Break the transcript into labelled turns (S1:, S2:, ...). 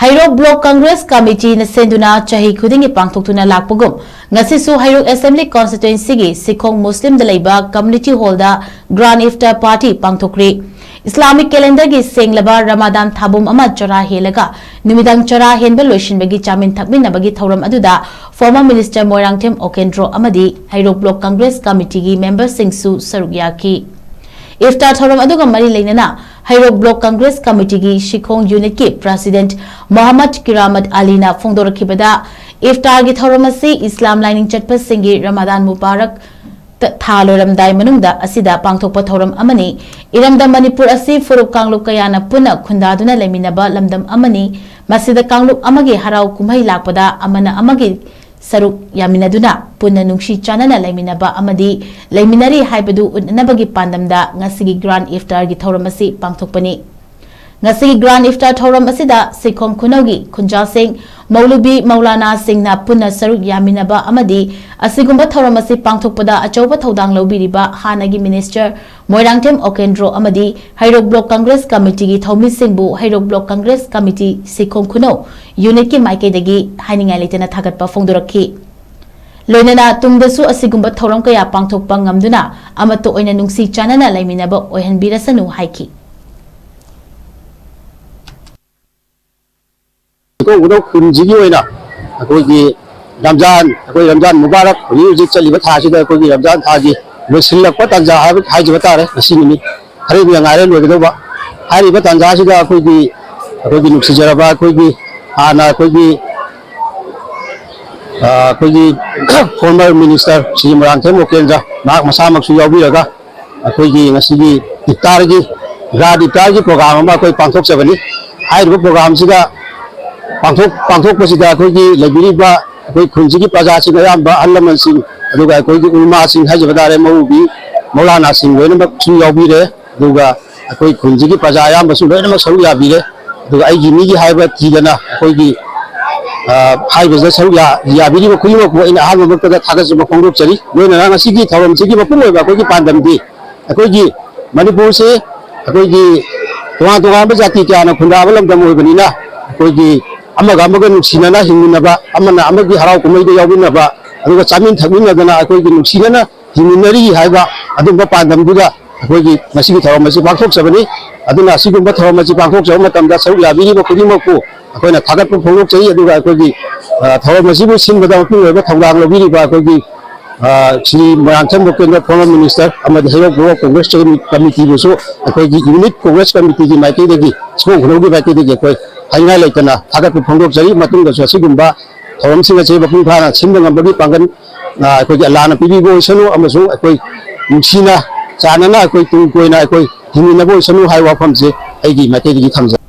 S1: Heirok Block Congress Committee na Sinduna Chahi Khudinggi Pangthoktuna Lakpagum Ngasisu Heirok Assembly Constituency gi SHIKHONG Muslim da LEIBA Community Hall da Grand IFTAR Party PangthokkhrE Islamic calendar gi senglaba Ramadan thabum ama chara helaga numidang chara henba loishinbagi chamin thakminabagi thoram aduda former Minister Moirangthem Okendro amadi Heirok Block Congress Committee gi members singsu saruk yaki IFTAR thoram aduga mari leinana Heirok Block Congress Committee gi SHIKHONG Unit ki President Muhammad Kiramat Ali na phongdorakibada IFTAR gi thoramasi Islam lining chatpa singi Ramadan Mubarak Thaloramdai manungda asida pangthokpa thoram amani iramda manipur asi furuk kangluk kayana puna khundaduna leminaba lamdam amani masida kangluk amagi harau kumhai lakpada amana amagi saruk yaminaduna puna nungshi chanana leminaba amadi leminari haibadu unnabagi pandamda ngasigi Grand IFTAR gi thoramasi pangthokpani ngasigi Grand IFTAR thoram asida SHIKHONG khunaugi khunja singh Maulubi Maulana Singh na puna saruk yaminaba amadi asigumba thoramasi pangthokpada achauba thodang lobiriba hanagi Minister Moirangthem Okendro amadi Heirok Block Congress Committee gi thomi singbu Heirok Block Congress Committee SHIKHONG khunau unit ki maikaidagi hainingai leitena thagatpa phongdorakhi loinana tungdasu asigumba thoram kaya pangthokpa ngamduna amato oina nungsi chanana laiminaba oihanbirasanu haiki
S2: Khudinggi oina akoigi Ramzan Mubarak hujik chaliba thasida akoigi Ramzan thagi losilakpa tanja haijiba tare asinimi hari bi ngare loidoba hari ba tanja sida akoigi nuksijaraba akoigi ana akoigi former minister Sri Moirangthem Okendra mak masamaksu yaubiraga akoigi ngasigi iftar gi Grand IFTAR gi program ama akoi pangthokchabani haiba program sida Pangthokkpasida akoigi leibiriba akoi khunjigi praja sing ayamba allaman sing aduga akoigi ulma sing haijiba dare maubi Maulana sing loinamak su yaubire aduga akoi khunjigi praja ayamba su loinamak saru yabire aduga aigi migi haiba thidana akoigi haiba saru yabiriba khuyima ko ina halma maktada thagajba phongrok chari loina ngasigi thoram sigi mapung oiba akoigi pandamdi akoigi manipur se akoigi tonga ba jati kyana khundaba lamdam oibanina akoigi amaga nuksinana hinginaba amana amagi harau kumaida yaubinaba aduga chamin thakminadana akoigi nuksinana hinginari haiba adumba pandamduga akoigi masigi thoramasi pangthokchabani aduna asigumba thoramasi pangthokchaba matamda saruk yabiriba khudingmakku akoina thagatpa phongrokchai aduga akoigi thoramasibu sinbada mapung oiba thongdang lobiriba akoigi Sri Moirangthem Okendra former minister amadi Heirok Block Congress Committee busu akoigi unit Congress Committee gi maikaidagi SHIKHONG khunaugi maikaidagi akoi haingai leitana thagatpa phongdokjari matungda su asigumba thoramsinga chei mapung phana simda ngambagi pangan akoigi alana pibibo oisanu amasung akoi nuksina chanana akoi tungkoina akoi hinginabo oisanu hai wafamse aigi maikaidagi thamja